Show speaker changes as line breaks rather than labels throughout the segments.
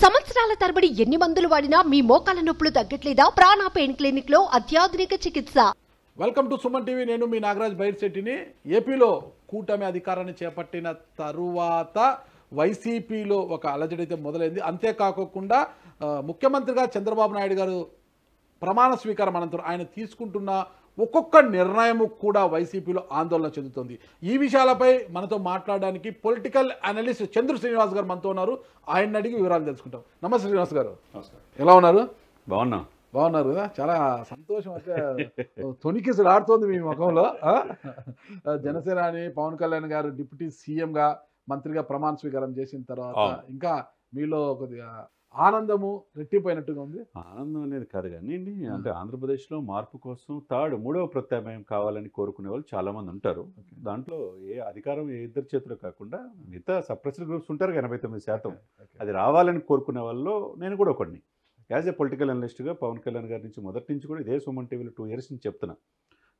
సంవత్సరాల తరబడి ఎన్ని మందులు వాడినా మీ మోకాల నొప్పులు తగ్గట్లేదా? ప్రాణ పెయిన్ క్లినిక్ లో అత్యాధునిక చికిత్స.
Welcome to Suman TV. నేను మీ నాగరాజ్ బైర్శెట్టిని. ఏపీలో కూటమి అధికారాన్ని చేపట్టిన తరువాత వైసీపీలో ఒక అలజడి అయితే మొదలైంది. అంతేకాకుండా ముఖ్యమంత్రిగా చంద్రబాబు నాయుడు గారు ప్రమాణ స్వీకారం అనంతరం ఆయన తీసుకుంటున్న ఒక్కొక్క నిర్ణయం కూడా వైసీపీలో ఆందోళన చెందుతుంది. ఈ విషయాలపై మనతో మాట్లాడడానికి పొలిటికల్ అనలిస్ట్ చంద్ర శ్రీనివాస్ గారు మనతో ఉన్నారు. ఆయన అడిగి వివరాలు తెలుసుకుంటాం. నమస్తే శ్రీనివాస్ గారు, ఎలా ఉన్నారు? బాగున్నారు కదా? చాలా సంతోషం. అయితే తొణికిసలాడుతోంది మీ ముఖంలో. జనసేన అని పవన్ కళ్యాణ్ గారు డిప్యూటీ సీఎంగా మంత్రిగా ప్రమాణ స్వీకారం చేసిన తర్వాత ఇంకా మీలో కొద్దిగా ఆనందము రెట్టిపోయినట్టుగా ఉంది.
ఆనందం అనేది కాదు కానీ అంటే ఆంధ్రప్రదేశ్లో మార్పు కోసం మూడవ ప్రత్యామ్నాయం కావాలని కోరుకునే వాళ్ళు చాలా మంది ఉంటారు. దాంట్లో ఏ అధికారం ఏ ఇద్దరు చేతిలో కాకుండా మిగతా సప్రెస్డ్ గ్రూప్స్ ఉంటారు 89%. అది రావాలని కోరుకునే వాళ్ళు నేను కూడా ఒకడిని. యాజ్ ఏ పొలిటికల్ అనలిస్ట్గా పవన్ కళ్యాణ్ గారి నుంచి మొదటి నుంచి కూడా ఇదే సుమన్ టీవీలో 2 years నుంచి చెప్తున్నా.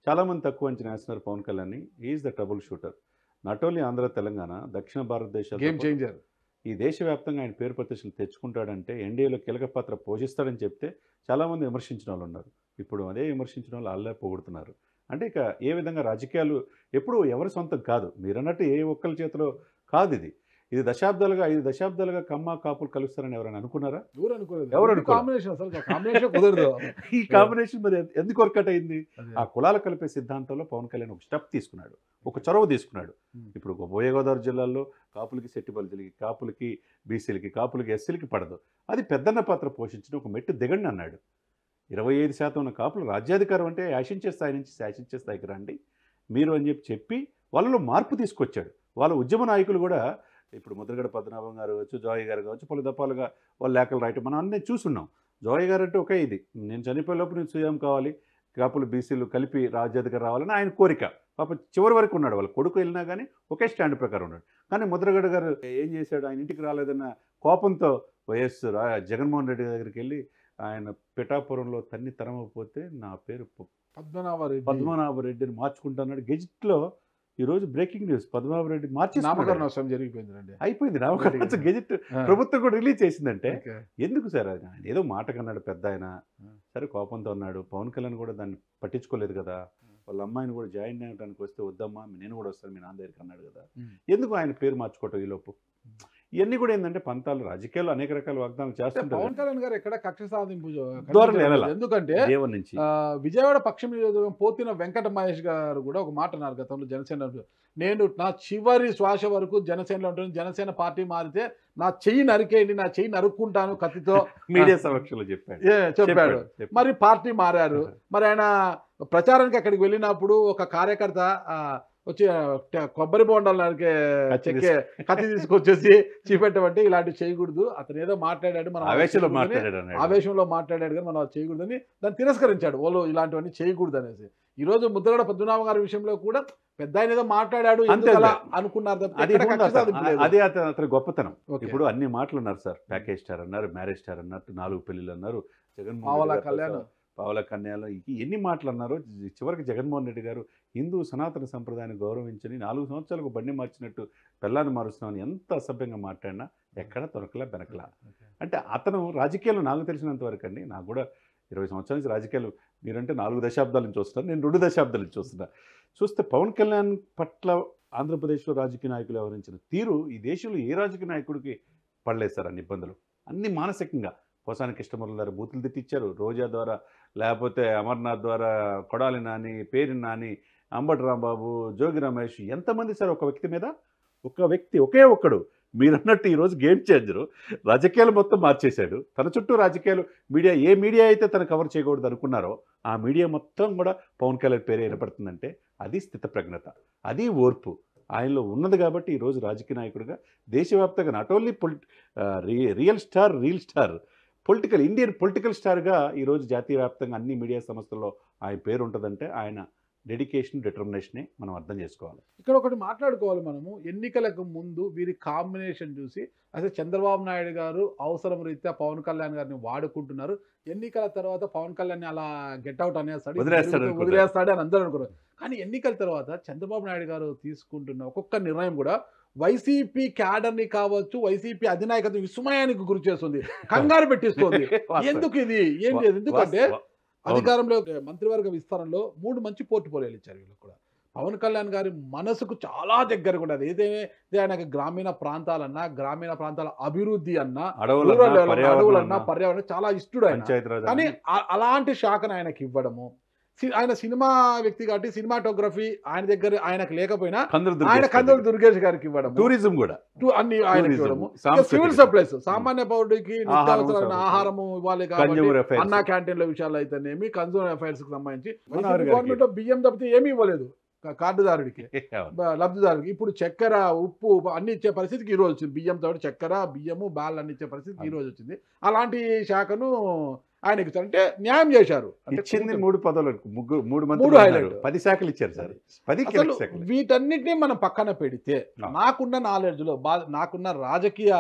చాలామంది తక్కువ అంచనా వేస్తున్నారు పవన్ కళ్యాణ్ని. Is the trouble shooter. Not only Andhra, Telangana, దక్షిణ భారతదేశం,
గేమ్ చేంజర్.
ఈ దేశవ్యాప్తంగా ఆయన పేరు ప్రతిష్టలు తెచ్చుకుంటాడంటే ఎన్డీఏలో కీలక పాత్ర పోషిస్తాడని చెప్తే చాలామంది విమర్శించిన వాళ్ళు ఉన్నారు. ఇప్పుడు అదే విమర్శించిన వాళ్ళు అల్లే పొగుడుతున్నారు. అంటే ఇక ఏ విధంగా రాజకీయాలు ఎప్పుడు ఎవరి సొంతం కాదు. మీరన్నట్టు ఏ ఒక్కరి చేతిలో కాదు. ఇది 5 దశాబ్దాలుగా కమ్మ కాపులు కలుస్తారని ఎవరైనా అనుకున్నారా?
ఎవరు కాంబినేషన్ కుదరదు.
ఈ కాంబినేషన్ మరి ఎందుకు వర్కౌట్ అయింది? ఆ కులాలు కలిపే సిద్ధాంతంలో పవన్ కళ్యాణ్ ఒక స్టెప్ తీసుకున్నాడు, ఒక చొరవ తీసుకున్నాడు. ఇప్పుడు ఉభయ గోదావరి జిల్లాల్లో కాపులకి సెట్టిబలికి, కాపులకి బీసీలకి, కాపులకి ఎస్సీలకి పడదు. అది పెద్దన్న పాత్ర పోషించిన ఒక మెట్టు దిగండి అన్నాడు. 25% ఉన్న కాపులు రాజ్యాధికారం అంటే యాశించే స్థాయి నుంచి శాసించే స్థాయికి రండి మీరు అని చెప్పి వాళ్ళలో మార్పు తీసుకొచ్చాడు. వాళ్ళ ఉద్యమ నాయకులు కూడా ఇప్పుడు ముద్రగడ పద్మనాభం గారు కావచ్చు, జోయ్ గారు కావచ్చు, పలు దఫాలుగా వాళ్ళు లేఖలు రాయటం మనం అన్నీ చూస్తున్నాం. జోయ్ గారు అంటే ఒకే ఇది, నేను చనిపోయేలోపు నేను సీఎం కావాలి, కాపులు బీసీలు కలిపి రాజ్యాధికారం రావాలని ఆయన కోరిక. పాప చివరి వరకు ఉన్నాడు. వాళ్ళ కొడుకు వెళ్ళినా కానీ ఒకే స్టాండ్ ప్రకారం ఉన్నాడు. కానీ ముద్రగడ గారు ఏం చేశాడు? ఆయన ఇంటికి రాలేదన్న కోపంతో వైఎస్ జగన్మోహన్ రెడ్డి దగ్గరికి వెళ్ళి ఆయన పిఠాపురంలో తన్ని తరమకపోతే నా పేరు పద్మనాభరెడ్డిని మార్చుకుంటున్నాడు. గెజిట్లో ఈరోజు బ్రేకింగ్ న్యూస్, పద్మనాభరెడ్డి మార్చి
నామకరణోత్సవం జరిగిపోయింది.
అయిపోయింది నామకరణోత్సవం. గెజిట్ ప్రభుత్వం కూడా రిలీజ్ చేసిందంటే ఎందుకు సార్? అది ఆయన ఏదో మాట కన్నాడు పెద్ద ఆయన, సరే కోపంతో అన్నాడు. పవన్ కళ్యాణ్ కూడా దాన్ని పట్టించుకోలేదు కదా. వాళ్ళ అమ్మాయిని కూడా జాయిన్ అయ్యడానికి వస్తే వద్దమ్మా నేను కూడా వస్తాను మీ నాన్న దగ్గరికి అన్నాడు కదా. ఎందుకు ఆయన పేరు మార్చుకోవటం ఈలోపు? ఇవన్నీ కూడా ఏంటంటే పంతాలు, రాజకీయాల్లో అనేక రకాల వాగ్దానాలు చేస్తుంటారు.
పవన్ కళ్యాణ్ గారు ఎక్కడ కక్ష సాధింపు ఎందుకంటే
నుంచి
విజయవాడ పశ్చిమ నియోజకవర్గం పోతిన వెంకట మహేష్ గారు కూడా ఒక మాట అన్నారు గతంలో. జనసేన నేను నా చివరి శ్వాస వరకు జనసేనలో ఉంటాను, జనసేన పార్టీ మారితే నా చెయ్యి నరికేయండి, నా చెయ్యి నరుక్కుంటాను కత్తితో
మీడియా సమక్షంలో
చెప్పాడు. మరి పార్టీ మారారు. మరి ఆయన ప్రచారానికి అక్కడికి వెళ్ళినప్పుడు ఒక కార్యకర్త వచ్చి కొబ్బరి బొండాలు నరికే చెక్కే కత్తి తీసుకొచ్చేసి చూపెట్టమంటే ఇలాంటివి చేయకూడదు, అతను ఏదో మాట్లాడాడు, మనం ఆవేశంలో మాట్లాడాడు కానీ మనం చేయకూడదని దాన్ని తిరస్కరించాడు. వాళ్ళు ఇలాంటివన్నీ చేయకూడదు అనేసి. ఈ రోజు ముద్రగడ పద్మనాభం గారి విషయంలో కూడా పెద్ద ఆయన ఏదో మాట్లాడాడు అనుకున్నారు.
అదే అతని గొప్పతనం. ఇప్పుడు అన్ని మాటలు ఉన్నారు సార్. ప్యాకేజ్ స్టార్ అన్నారు, మ్యారేజ్ స్టార్ అన్నట్టు, 4 పెళ్లిళ్ళు అన్నారు, జగన్మోహన్ కళ్యాణ్ పావుల కన్యాలు, ఎన్ని మాటలు అన్నారో. చివరికి జగన్మోహన్ రెడ్డి గారు హిందూ సనాతన సంప్రదాయాన్ని గౌరవించని 4 సంవత్సరాలకు బండి మార్చినట్టు పిల్లాన్ని మారుస్తున్నామని ఎంత అసభ్యంగా మాట్లాడినా ఎక్కడ తొనకలా బెనకలా. అంటే అతను రాజకీయాలు నాకు తెలిసినంత వరకు అండి, నాకు కూడా 20 సంవత్సరాల నుంచి రాజకీయాలు, మీరంటే 4 దశాబ్దాల నుంచి వస్తున్నారు, నేను 2 దశాబ్దాల నుంచి వస్తున్నా. చూస్తే పవన్ కళ్యాణ్ పట్ల ఆంధ్రప్రదేశ్లో రాజకీయ నాయకులు వ్యవహరించిన తీరు ఈ దేశంలో ఏ రాజకీయ నాయకుడికి పడలేదు సార్. అన్ని ఇబ్బందులు అన్ని మానసికంగా. పోసానికి ఇష్టముల ద్వారా బూతులు తిట్టించారు, రోజా ద్వారా, లేకపోతే అమర్నాథ్ ద్వారా, కొడాలి నాని, పేరు నాని, అంబటి రాంబాబు, జోగి రమేష్, ఎంతమంది సార్ ఒక వ్యక్తి మీద? ఒక వ్యక్తి ఒకే ఒక్కడు మీరన్నట్టు ఈరోజు గేమ్ చేంజరు. రాజకీయాలు మొత్తం మార్చేశాడు. తన చుట్టూ రాజకీయాలు మీడియా, ఏ మీడియా అయితే తను కవర్ చేయకూడదు అనుకున్నారో ఆ మీడియా మొత్తం కూడా పవన్ కళ్యాణ్ పేరే వినపడుతుందంటే అది స్థితప్రజ్ఞత, అది ఓర్పు ఆయనలో ఉన్నది. కాబట్టి ఈరోజు రాజకీయ నాయకుడిగా దేశవ్యాప్తంగా not only real star Indian political స్టార్గా ఈరోజు జాతీయ వ్యాప్తంగా అన్ని మీడియా సంస్థల్లో ఆయన పేరు ఉంటుందంటే ఆయన డెడికేషన్, డిటర్మినేషనే మనం అర్థం చేసుకోవాలి.
ఇక్కడ ఒకటి మాట్లాడుకోవాలి మనము. ఎన్నికలకు ముందు వీరి కాంబినేషన్ చూసి అసలు చంద్రబాబు నాయుడు గారు అవసరం రీత్యా పవన్ కళ్యాణ్ గారిని వాడుకుంటున్నారు, ఎన్నికల తర్వాత పవన్ కళ్యాణ్ అలా గెట్అవుట్ అనేస్తాడు, వదిలేస్తాడు అని అందరూ అనుకున్నారు. కానీ ఎన్నికల తర్వాత చంద్రబాబు నాయుడు గారు తీసుకుంటున్న ఒక్కొక్క నిర్ణయం కూడా వైసీపీ క్యాడర్ని కావచ్చు, వైసీపీ అధినాయకత్వం విస్మయానికి గురి చేస్తుంది, కంగారు పెట్టిస్తుంది. ఎందుకు ఇది ఏం లేదు, ఎందుకంటే అధికారంలో మంత్రివర్గ విస్తరణలో 3 మంచి పోర్ట్ఫోలియోలు ఇచ్చారు వీళ్ళకి కూడా. పవన్ కళ్యాణ్ గారి మనసుకు చాలా దగ్గరగా ఉండదు. ఏదైతే ఆయనకు గ్రామీణ ప్రాంతాలన్నా, గ్రామీణ ప్రాంతాల అభివృద్ధి అన్నా, అడవులన్నా, పర్యావరణం చాలా ఇష్టడు ఆయన. కానీ అలాంటి శాఖను ఆయనకి ఇవ్వడము, ఆయన సినిమా వ్యక్తి కాబట్టి సినిమాటోగ్రఫీ ఆయన దగ్గర ఆయనకు లేకపోయినా ఆయన కందుల దుర్గేష్ గారికి ఇవ్వడం,
టూరిజం కూడా
అన్ని ఆయనకి ఇవ్వడము, సివిల్ సప్లైస్ సామాన్య పౌరుడికి నిత్యావసరమైన ఆహారము ఇవ్వాలి కాబట్టి అన్నా క్యాంటీన్ల విషయాలు అయితేనేమి, కన్జ్యూమర్ అఫైర్స్ కి సంబంధించి గవర్నమెంట్ బియ్యం తప్పితే ఏమీ ఇవ్వలేదు కార్డుదారుడికి, లబ్ధిదారుడికి. ఇప్పుడు చక్కెర, ఉప్పు అన్ని ఇచ్చే పరిస్థితికి ఈ రోజు వచ్చింది. బియ్యంతో చక్కెర, బియ్యము, బాల్ అన్ని ఇచ్చే పరిస్థితికి ఈ రోజు వచ్చింది. అలాంటి శాఖను ఆయనకి అంటే న్యాయం చేశారు.
ఇచ్చింది 3 పదవులు, 3 మంత్రులు, 10 శాఖలు ఇచ్చారు సార్. 10
వీటన్నిటిని మనం పక్కన పెడితే నాకున్న నాలెడ్జ్ లో, నాకున్న రాజకీయ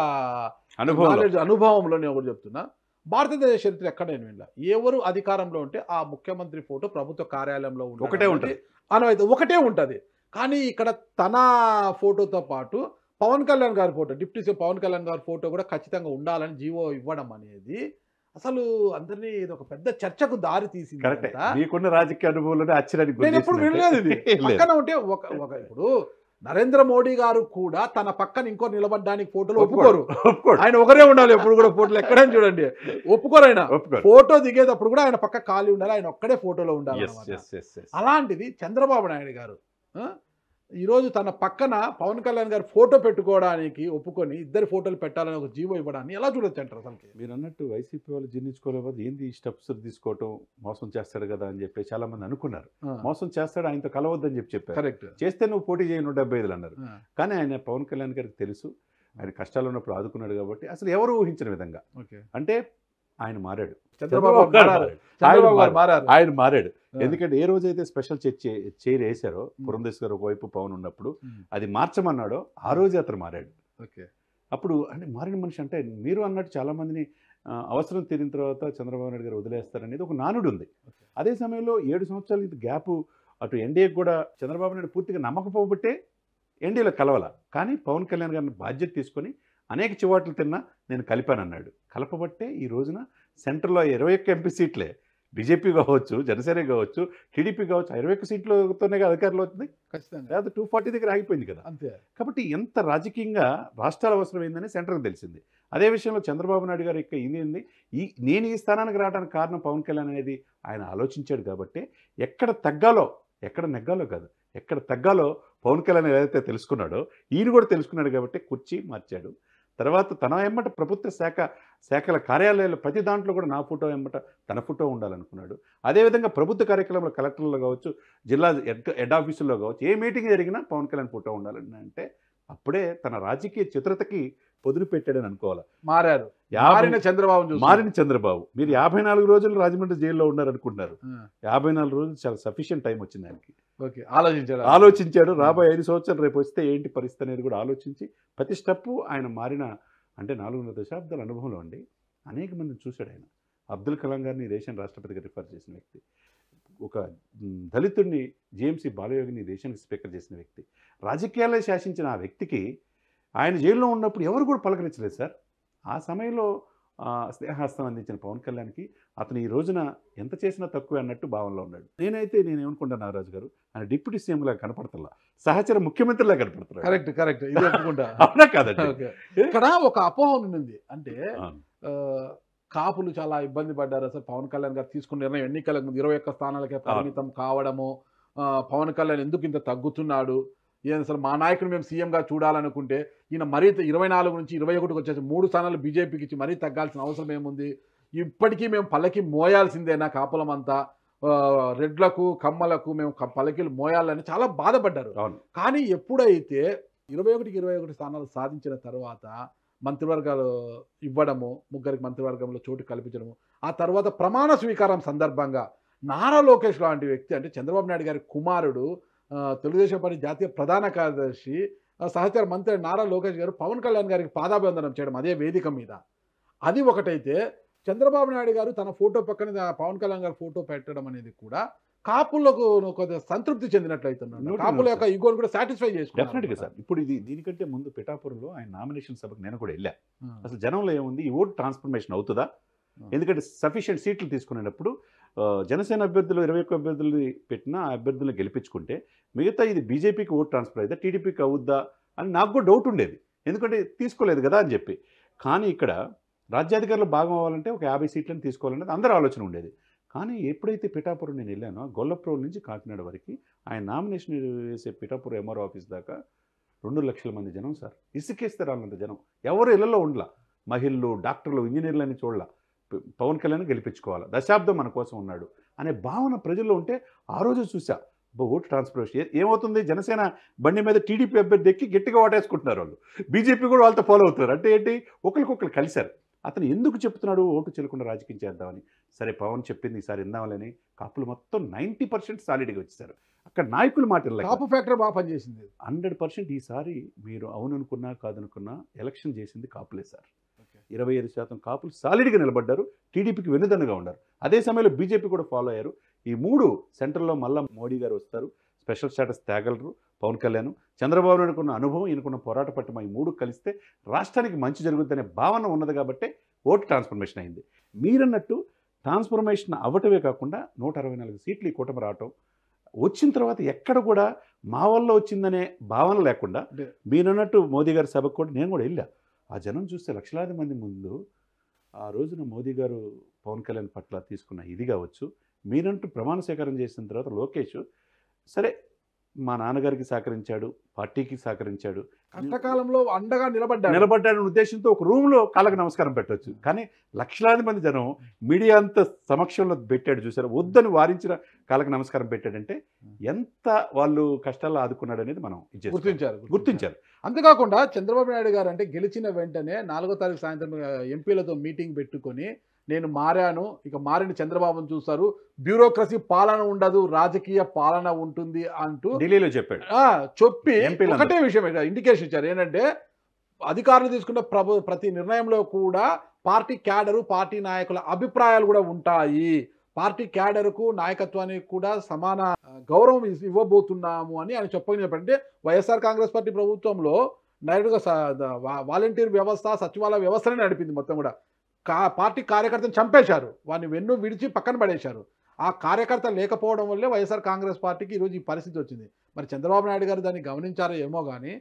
అనుభవంలో నేను ఒకటి చెప్తున్నా, భారతదేశ చరిత్ర ఎక్కడైనా వెళ్ళా ఎవరు అధికారంలో ఉంటే ఆ ముఖ్యమంత్రి ఫోటో ప్రభుత్వ కార్యాలయంలో
ఒకటే ఉంటుంది,
అనవైతే ఒకటే ఉంటుంది. కానీ ఇక్కడ తన ఫోటోతో పాటు పవన్ కళ్యాణ్ గారి photo, deputy CM Pawan Kalyan గారి ఫోటో కూడా ఖచ్చితంగా ఉండాలని జీవో ఇవ్వడం అనేది అసలు అందరినీ ఇది ఒక పెద్ద చర్చకు దారి తీసింది.
మీకున్న రాజకీయ అనుభవంలోనే ఆశ్చర్యానికి
నేను ఎప్పుడు వినలేదు ఇది. పక్కన ఉంటే ఇప్పుడు నరేంద్ర మోడీ గారు కూడా తన పక్కన ఇంకో నిలబడడానికి ఫోటోలు ఒప్పుకోరు. ఆయన ఒకరే ఉండాలి ఎప్పుడు కూడా ఫోటోలు, ఎక్కడైనా చూడండి ఒప్పుకోరు. ఆయన ఫోటో దిగేటప్పుడు కూడా ఆయన పక్క ఖాళీ ఉండాలి, ఆయన ఒక్కడే ఫోటోలో ఉండాలి. అలాంటిది చంద్రబాబు నాయుడు గారు ఈరోజు తన పక్కన పవన్ కళ్యాణ్ గారు ఫోటో పెట్టుకోవడానికి ఒప్పుకొని ఇద్దరు ఫోటోలు పెట్టాలని ఒక జీవో ఇవ్వడాన్ని ఎలా చూడొచ్చు అంటారు? అసలు
మీరు అన్నట్టు వైసీపీ వాళ్ళు జీర్ణించుకోలేకపోతే ఏంది ఈ స్టెప్స్ తీసుకోవటం, మోసం చేస్తాడు కదా అని చెప్పి చాలా మంది అనుకున్నారు. మోసం చేస్తాడు, ఆయనతో కలవద్దని చెప్పారు.
కరెక్ట్,
చేస్తే నువ్వు పోటీ చేయ 175 అన్నారు. కానీ ఆయన పవన్ కళ్యాణ్ గారికి తెలుసు, ఆయన కష్టాలు ఉన్నప్పుడు ఆదుకున్నాడు కాబట్టి అసలు ఎవరు ఊహించిన విధంగా అంటే ఆయన మారాడు, ఆయన మారాడు. ఎందుకంటే ఏ రోజైతే స్పెషల్ చైర్ వేశారో పురంధేశ్వర్ గారు ఒకవైపు పవన్ ఉన్నప్పుడు అది మార్చమన్నాడో ఆ రోజే అతను మారాడు. అప్పుడు అంటే మారిన మనిషి అంటే మీరు అన్నట్టు చాలా మందిని అవసరం తీరిన తర్వాత చంద్రబాబు నాయుడు గారు వదిలేస్తారనేది ఒక నానుడు ఉంది. అదే సమయంలో 7 సంవత్సరాల ఇది గ్యాప్, అటు ఎన్డీఏకి కూడా చంద్రబాబు నాయుడు పూర్తిగా నమ్మకపోబట్టే ఎన్డీఏలో కలవాల. కానీ పవన్ కళ్యాణ్ గారిని బాధ్యత తీసుకొని అనేక చివాట్లు తిన్నా నేను కలిపానన్నాడు. కలపబట్టే ఈ రోజున సెంటర్లో 21 ఎంపీ సీట్లే, బీజేపీ కావచ్చు, జనసేన కావచ్చు, టీడీపీ కావచ్చు, 21 సీట్లతోనే అధికారంలో అవుతుంది. ఖచ్చితంగా లేదా 240 దగ్గర ఆగిపోయింది కదా.
అంతే.
కాబట్టి ఎంత రాజకీయంగా రాష్ట్రాల అవసరం ఏందని సెంటర్కి తెలిసింది. అదే విషయంలో చంద్రబాబు నాయుడు గారు ఇక్కడ ఏంది నేను ఈ స్థానానికి రావడానికి కారణం పవన్ కళ్యాణ్ అనేది ఆయన ఆలోచించాడు. కాబట్టి ఎక్కడ తగ్గాలో, ఎక్కడ నెగ్గాలో కాదు, ఎక్కడ తగ్గాలో పవన్ కళ్యాణ్ ఏదైతే తెలుసుకున్నాడో ఈయన కూడా తెలుసుకున్నాడు. కాబట్టి కుర్చీ మార్చాడు. తర్వాత తన ఎమ్మట ప్రభుత్వ శాఖల కార్యాలయాలు ప్రతి దాంట్లో కూడా నా ఫోటో ఎమ్మట తన ఫోటో ఉండాలనుకున్నాడు. అదేవిధంగా ప్రభుత్వ కార్యక్రమంలో కలెక్టర్లో కావచ్చు, జిల్లా హెడ్ ఆఫీసుల్లో కావచ్చు, ఏ మీటింగ్ జరిగినా పవన్ కళ్యాణ్ ఫోటో ఉండాలని అంటే అప్పుడే తన రాజకీయ చిత్రతకి పొదులు పెట్టాడని అనుకోవాలి.
మారిన
చంద్రబాబు మీరు 54 రోజులు రాజమండ్రి జైల్లో ఉన్నారనుకుంటున్నారు. 54 రోజులు చాలా సఫిషియంట్ టైం వచ్చింది ఆయనకి. ఆలోచించాడు. రాబోయే 5 సంవత్సరాలు రేపు వస్తే ఏంటి పరిస్థితి అనేది కూడా ఆలోచించి ప్రతి స్టెప్పు ఆయన మారిన అంటే 4 దశాబ్దాల అనుభవంలో అండి అనేక మందిని చూశాడు ఆయన. అబ్దుల్ కలాం గారిని దేశం రాష్ట్రపతిగా రిఫర్ చేసిన వ్యక్తి, ఒక దళితుడిని జేఎంసీ బాలయోగిని దేశానికి స్పీకర్ చేసిన వ్యక్తి, రాజకీయాల్లో శాసించిన ఆ వ్యక్తికి ఆయన జైల్లో ఉన్నప్పుడు ఎవరు కూడా పలకరించలేదు సార్. ఆ సమయంలో స్నేహాస్తం అందించిన పవన్ కళ్యాణ్కి అతను ఈ రోజున ఎంత చేసినా తక్కువే అన్నట్టు భావనలో ఉన్నాడు. నేనేమనుకుంటాను నాగరాజు గారు, ఆయన డిప్యూటీ సీఎంలా కనపడుతున్నా, సహచర ముఖ్యమంత్రిలా కనపడుతున్నారు.
కరెక్ట్ ఇది ఒప్పుకుంటా.
అవునా కాదండి?
ఇక్కడ ఒక అపోహ ఉంది. అంటే కాపులు చాలా ఇబ్బంది పడ్డారు. అసలు పవన్ కళ్యాణ్ గారు తీసుకున్న నిర్ణయం ఎన్నికలకు ముందు 21 స్థానాలకే పరిమితం కావడము, పవన్ కళ్యాణ్ ఎందుకు ఇంత తగ్గుతున్నాడు, అసలు మా నాయకుడు మేము సీఎంగా చూడాలనుకుంటే ఈయన మరీ 24 నుంచి 21కి వచ్చేసి 3 స్థానాలు బీజేపీకి ఇచ్చి మరీ తగ్గాల్సిన అవసరం ఏముంది, ఇప్పటికీ మేము పల్లకి మోయాల్సిందేనా, కాపులమంతా రెడ్లకు కమ్మలకు మేము పల్లకీలు మోయాలని చాలా బాధపడ్డారు. కానీ ఎప్పుడైతే 21 స్థానాలు సాధించిన తర్వాత మంత్రివర్గాలు ఇవ్వడము, 3 మంత్రివర్గంలో చోటు కల్పించడము, ఆ తర్వాత ప్రమాణ స్వీకారం సందర్భంగా నారా లోకేష్ లాంటి వ్యక్తి అంటే చంద్రబాబు నాయుడు గారి కుమారుడు, తెలుగుదేశం పార్టీ జాతీయ ప్రధాన కార్యదర్శి, సహచర మంత్రి నారా లోకేష్ గారు పవన్ కళ్యాణ్ గారికి పాదాభివందనం చేయడం అదే వేదిక మీద, అది ఒకటైతే చంద్రబాబు నాయుడు గారు తన ఫోటో పక్కన పవన్ కళ్యాణ్ గారి ఫోటో పెట్టడం అనేది కూడా కాపులకు కొద్దిగా సంతృప్తి చెందినట్లయితున్నాడు.
నూటికి
కాపుల
నూరు
యొక్క ఈగోని కూడా సాటిస్ఫై
డెఫినెట్గా
చేసుకున్నాడు.
సార్. ఇప్పుడు దీనికంటే ముందు పిఠాపురంలో ఆయన నామినేషన్ సభకు నేను కూడా వెళ్ళా.
ఆ.
అసలు జనంలో ఏముంది, ఈ ఓటు ట్రాన్స్ఫర్మేషన్ అవుతుందా? ఎందుకంటే సఫిషియెంట్ సీట్లు తీసుకునేటప్పుడు జనసేన అభ్యర్థులు 21 అభ్యర్థులు పెట్టినా ఆ అభ్యర్థులను గెలిపించుకుంటే మిగతా ఇది బీజేపీకి ఓటు ట్రాన్స్ఫర్ అయితే టీడీపీకి అవుద్దా అని నాకు కూడా డౌట్ ఉండేది. ఎందుకంటే తీసుకోలేదు కదా అని చెప్పి. కానీ ఇక్కడ రాజ్యాధికారులు భాగం అవ్వాలంటే ఒక 50 సీట్లను తీసుకోవాలనేది అందరూ ఆలోచన ఉండేది. కానీ ఎప్పుడైతే పిఠాపురం నేను వెళ్ళానో గొల్లప్రోలు నుంచి కాకినాడ వరకు ఆయన నామినేషన్ వేసే పిఠాపురం ఎంఆర్ఓ ఆఫీస్ దాకా 2 లక్షల మంది జనం సార్. ఇసుకేస్తే రాలంత జనం. ఎవరు ఇళ్లలో ఉండలా. మహిళలు, డాక్టర్లు, ఇంజనీర్లు అని చూడలా. పవన్ కళ్యాణ్ గెలిపించుకోవాలి, దశాబ్దం మన కోసం ఉన్నాడు అనే భావన ప్రజల్లో ఉంటే ఆ రోజు చూసా ఓటు ట్రాన్స్ఫర్మేషన్ ఏమవుతుంది. జనసేన బండి మీద టీడీపీ అభ్యర్థి ఎక్కి గట్టిగా ఓటేసుకుంటున్నారు వాళ్ళు. బీజేపీ కూడా వాళ్ళతో ఫాలో అవుతున్నారు. అంటే ఏంటి, ఒకరికొకరు కలిశారు. అతను ఎందుకు చెప్తున్నాడు ఓటు చెల్లకుండా రాజకీయం చేద్దామని. సరే పవన్ చెప్పింది ఈసారి ఇందామని కాపులు మొత్తం 90% సాలిడ్గా వచ్చేసారు. అక్కడ నాయకులు మాట
కాపు ఫ్యాక్టరీ బాగా పనిచేసింది.
100% ఈసారి మీరు అవుననుకున్నా కాదనుకున్నా ఎలక్షన్ చేసింది కాపులే సార్. 25% కాపులు సాలిడ్గా నిలబడ్డారు, టీడీపీకి వెన్నుదన్నుగా ఉన్నారు. అదే సమయంలో బీజేపీ కూడా ఫాలో అయ్యారు. ఈ 3 సెంట్రల్లో మళ్ళా మోడీ గారు వస్తారు, స్పెషల్ స్టేటస్ తేగలరు పవన్ కళ్యాణ్. చంద్రబాబు నాయుడు ఉన్న అనుభవం, ఈయనకున్న పోరాట పట్టుమ ఈ 3 కలిస్తే రాష్ట్రానికి మంచి జరుగుతుందనే భావన ఉన్నది కాబట్టే ఓటు ట్రాన్స్ఫర్మేషన్ అయింది. మీరన్నట్టు ట్రాన్స్ఫర్మేషన్ అవ్వటమే కాకుండా 164 సీట్లు ఈ కూటమి రావటం వచ్చిన తర్వాత ఎక్కడ కూడా మా వల్ల వచ్చిందనే భావన లేకుండా మీరన్నట్టు మోదీ గారి సభకు కూడా నేను కూడా వెళ్ళా. ఆ జనం చూస్తే లక్షలాది మంది ముందు ఆ రోజున మోదీ గారు పవన్ కళ్యాణ్ పట్ల తీసుకున్న ఇది కావచ్చు. మీరంటూ ప్రమాణ స్వీకారం చేసిన తర్వాత లోకేష్ సరే మా నాన్నగారికి సహకరించాడు, పార్టీకి సహకరించాడు,
కష్టకాలంలో అండగా
నిలబడ్డాడనే ఉద్దేశంతో ఒక రూమ్లో కాళ్ళకి నమస్కారం పెట్టవచ్చు. కానీ లక్షలాది మంది జనం మీడియా అంత సమక్షంలో పెట్టాడు చూసారు, వద్దని వారించిన కాళ్ళకి నమస్కారం పెట్టాడంటే ఎంత వాళ్ళు కష్టాల్లో ఆదుకున్నాడు అనేది మనం గుర్తించారు.
అంతేకాకుండా చంద్రబాబు నాయుడు గారు అంటే గెలిచిన వెంటనే 4వ తారీఖు సాయంత్రం ఎంపీలతో మీటింగ్ పెట్టుకొని నేను మారాను, ఇక మారిన చంద్రబాబును చూస్తారు, బ్యూరోక్రసీ పాలన ఉండదు, రాజకీయ పాలన ఉంటుంది అంటూ
ఢిల్లీలో చెప్పాడు.
చెప్పి ఒకటే విషయం ఇండికేషన్ ఇచ్చారు. ఏంటంటే అధికారులు తీసుకున్న ప్రతి నిర్ణయంలో కూడా పార్టీ క్యాడరు, పార్టీ నాయకుల అభిప్రాయాలు కూడా ఉంటాయి. పార్టీ క్యాడర్కు నాయకత్వానికి కూడా సమాన గౌరవం ఇవ్వబోతున్నాము అని ఆయన చెప్పంటే వైఎస్ఆర్ కాంగ్రెస్ పార్టీ ప్రభుత్వంలో డైరెక్ట్గా వాలంటీర్ వ్యవస్థ, సచివాలయ వ్యవస్థనే నడిపింది మొత్తం కూడా. పార్టీ కార్యకర్తను చంపేశారు, వాడిని వెన్ను విడిచి పక్కన పడేశారు. ఆ కార్యకర్త లేకపోవడం వల్లే వైఎస్ఆర్ కాంగ్రెస్ పార్టీకి ఈరోజు ఈ పరిస్థితి వచ్చింది. మరి చంద్రబాబు నాయుడు గారు దాన్ని గమనించారో ఏమో కానీ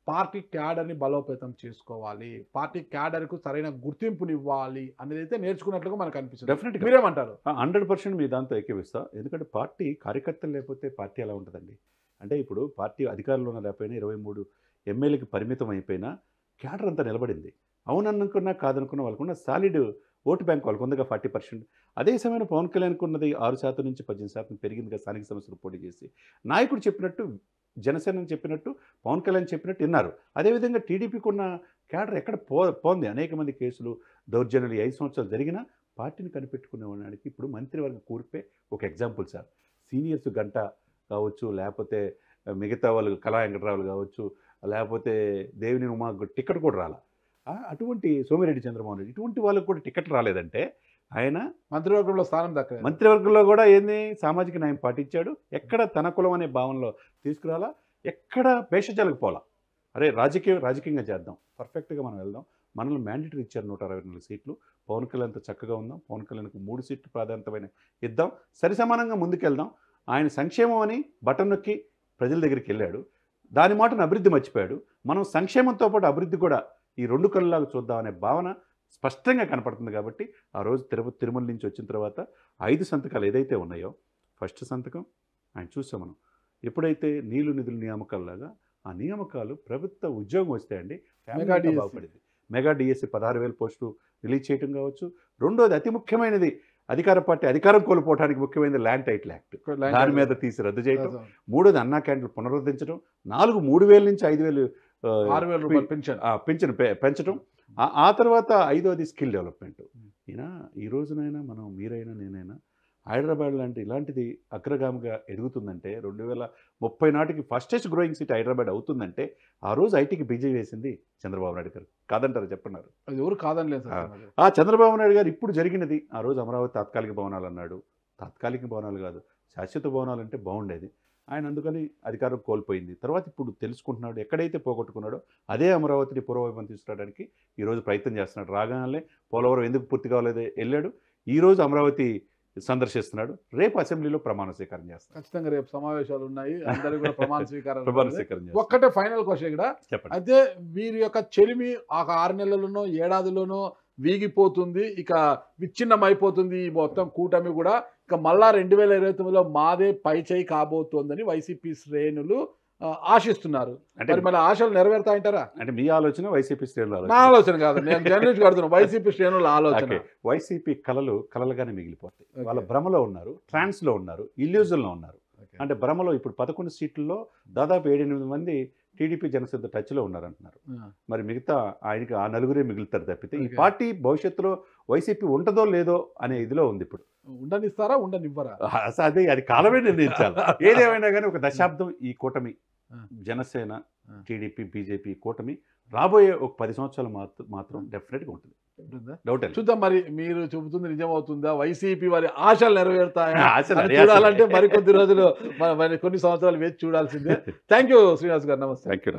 పార్టీ క్యాడర్ని బలోపేతం చేసుకోవాలి, పార్టీ క్యాడర్కు సరైన గుర్తింపునివ్వాలి అనేది అయితే నేర్చుకున్నట్లుగా మనకు అనిపిస్తుంది.
డెఫినెట్గా
మీరేమంటారు?
100% మీ దాంతో ఏకీవిస్తా. ఎందుకంటే పార్టీ కార్యకర్తలు లేకపోతే పార్టీ ఎలా ఉంటుందండి. అంటే ఇప్పుడు పార్టీ అధికారంలో లేకపోయినా 23 ఎమ్మెల్యేకి పరిమితం అయిపోయినా క్యాడర్ అంతా నిలబడింది. అవుననుకున్నా కాదనుకున్న వాళ్ళకున్న సాలిడ్ ఓటు బ్యాంక్ వాళ్ళకు ఉందిగా 40%. అదే సమయంలో పవన్ కళ్యాణ్కి ఉన్నది 6% నుంచి 18% పెరిగిందిగా స్థానిక సమస్యలు పోటీ చేసి. నాయకుడు చెప్పినట్టు, జనసేన చెప్పినట్టు, పవన్ కళ్యాణ్ చెప్పినట్టు విన్నారు. అదేవిధంగా టీడీపీకి ఉన్న క్యాడర్ ఎక్కడ పోంది. అనేక మంది కేసులు, దౌర్జన్యాలు 5 సంవత్సరాలు జరిగినా పార్టీని కనిపెట్టుకునే వాళ్ళకి ఇప్పుడు మంత్రివర్గ కూర్పే ఒక ఎగ్జాంపుల్ సార్. సీనియర్స్ గంట కావచ్చు, లేకపోతే మిగతా వాళ్ళు కళా వెంకటరావులు కావచ్చు, లేకపోతే దేవినేని ఉమా టికెట్ కూడా రాలా. అటువంటి సోమిరెడ్డి చంద్రమోహన్ రెడ్డి ఇటువంటి వాళ్ళకు కూడా టికెట్ రాలేదంటే ఆయన
మంత్రివర్గంలో స్థానం దక్కలేదు.
మంత్రివర్గంలో కూడా ఏంది సామాజిక న్యాయం పాటించాడు. ఎక్కడ తన కులం అనే భావనలో తీసుకురాలా, ఎక్కడ భేషజాలకు పోలా. అరే రాజకీయంగా చేద్దాం, పర్ఫెక్ట్గా మనం వెళ్దాం. మనల్ని మ్యాండేటరీ ఇచ్చారు 164 సీట్లు. పవన్ కళ్యాణ్తో చక్కగా ఉందాం, పవన్ కళ్యాణ్కు 3 సీట్లు ప్రాధాన్యతమైన ఇద్దాం, సరి సమానంగా ముందుకెళ్దాం. ఆయన సంక్షేమం అని బటన్ నొక్కి ప్రజల దగ్గరికి వెళ్ళాడు. దాని మాటను అభివృద్ధి మర్చిపోయాడు. మనం సంక్షేమంతో పాటు అభివృద్ధి కూడా ఈ 2 కళ్ళలాగా చూద్దామనే భావన స్పష్టంగా కనపడుతుంది. కాబట్టి ఆ రోజు తిరుమల నుంచి వచ్చిన తర్వాత 5 సంతకాలు ఏదైతే ఉన్నాయో, ఫస్ట్ సంతకం ఆయన చూసాం మనం. ఎప్పుడైతే నీళ్లు నిధుల నియామకాలలాగా ఆ నియామకాలు ప్రభుత్వ ఉద్యోగం వస్తాయండి, ఫ్యామిలీ బాగుపడింది. మెగా డిఎస్సి 16,000 పోస్టులు రిలీజ్ చేయడం కావచ్చు. రెండోది అతి ముఖ్యమైనది, అధికార పార్టీ అధికారం కోల్పోవడానికి ముఖ్యమైనది ల్యాండ్ టైటిల్ యాక్ట్, దాని మీద తీసి రద్దు చేయడం. మూడోది అన్నా క్యాంటీన్లు పునరుద్ధరించడం. 4 3,000 నుంచి 5,000 పెన్షన్ పెంచడం. ఆ తర్వాత 5వది స్కిల్ డెవలప్మెంట్. ఈ రోజునైనా మనం, మీరైనా నేనైనా హైదరాబాద్ లాంటి ఇలాంటిది అగ్రగామిగా ఎదుగుతుందంటే 2030 నాటికి ఫాస్టెస్ట్ గ్రోయింగ్ సిటీ హైదరాబాద్ అవుతుందంటే ఆ రోజు ఐటీకి బీజేపీ వేసింది చంద్రబాబు నాయుడు గారు. కాదంటారు చెప్పన్నారు,
అది ఎవరు కాదనలేదు.
ఆ చంద్రబాబు నాయుడు గారు ఇప్పుడు జరిగినది ఆ రోజు అమరావతి తాత్కాలిక భవనాలు అన్నాడు. తాత్కాలిక భవనాలు కాదు, శాశ్వత భవనాలు అంటే బాగుండేది. ఆయన అందుకని అధికారం కోల్పోయింది. తర్వాత ఇప్పుడు తెలుసుకుంటున్నాడు, ఎక్కడైతే పోగొట్టుకున్నాడో అదే అమరావతిని పూర్వవైపున తీసుకురావడానికి ఈరోజు ప్రయత్నం చేస్తున్నాడు. రాగానే పోలవరం ఎందుకు పూర్తి కావాలేదో వెళ్ళాడు, ఈరోజు అమరావతి సందర్శిస్తున్నాడు, రేపు అసెంబ్లీలో ప్రమాణ స్వీకారం చేస్తాడు.
ఖచ్చితంగా రేపు సమావేశాలు ఉన్నాయి, అందరూ కూడా ప్రమాణ స్వీకారం
చేస్తారు.
ఒక్కటే ఫైనల్ క్వశ్చన్ ఇక్కడ,
చెప్పండి.
అయితే వీరి యొక్క చెలిమి ఒక 6 నెలల్లోనో ఏడాదిలోనో వీగిపోతుంది, ఇక విచ్ఛిన్నం అయిపోతుంది ఈ మొత్తం కూటమి కూడా, ఇక మళ్ళా 2029లో మాదే పై చేయి కాబోతోందని వైసీపీ శ్రేణులు ఆశిస్తున్నారు.
అంటే
మరి ఆశలు నెరవేరుతాయంటారా?
అంటే మీ ఆలోచన, వైసీపీ శ్రేణుల
నా ఆలోచన కాదు, నేను జర్నలిస్ట్ కడుతున్నాను, వైసీపీ శ్రేణుల ఆలోచన.
వైసీపీ కళలు కళలుగానే మిగిలిపోతాయి. వాళ్ళ భ్రమలో ఉన్నారు, ట్రాన్స్లో ఉన్నారు, ఇల్యూజన్లో ఉన్నారు. అంటే భ్రమలో ఇప్పుడు 11 సీట్లలో దాదాపు 7-8 మంది టీడీపీ జనసేన టచ్లో ఉన్నారంటున్నారు. మరి మిగతా ఆయనకి ఆ నలుగురే మిగులుతారు తప్పితే ఈ పార్టీ భవిష్యత్తులో వైసీపీ ఉంటుందో లేదో అనే ఇదిలో ఉంది. ఇప్పుడు
ఉండనిస్తారా ఉండనివ్వరా
అదే అది కాలమే నిర్ణయించాలి. ఏదేమైనా కానీ ఒక దశాబ్దం ఈ కూటమి, జనసేన, టీడీపీ, బీజేపీ కూటమి రాబోయే ఒక 10 సంవత్సరాలు మాత్రం డెఫినెట్గా ఉంటుంది. డౌట్
చూద్దాం మరి మీరు చెబుతుంది నిజమవుతుందా, వైసీపీ వారి ఆశలు నెరవేరుతాయా
ఆశలు
చూడాలంటే మరికొద్ది రోజులు కొన్ని సంవత్సరాలు వేచి చూడాల్సిందే. థ్యాంక్ యూ శ్రీనివాస్ గారు, నమస్తే.
Thank you.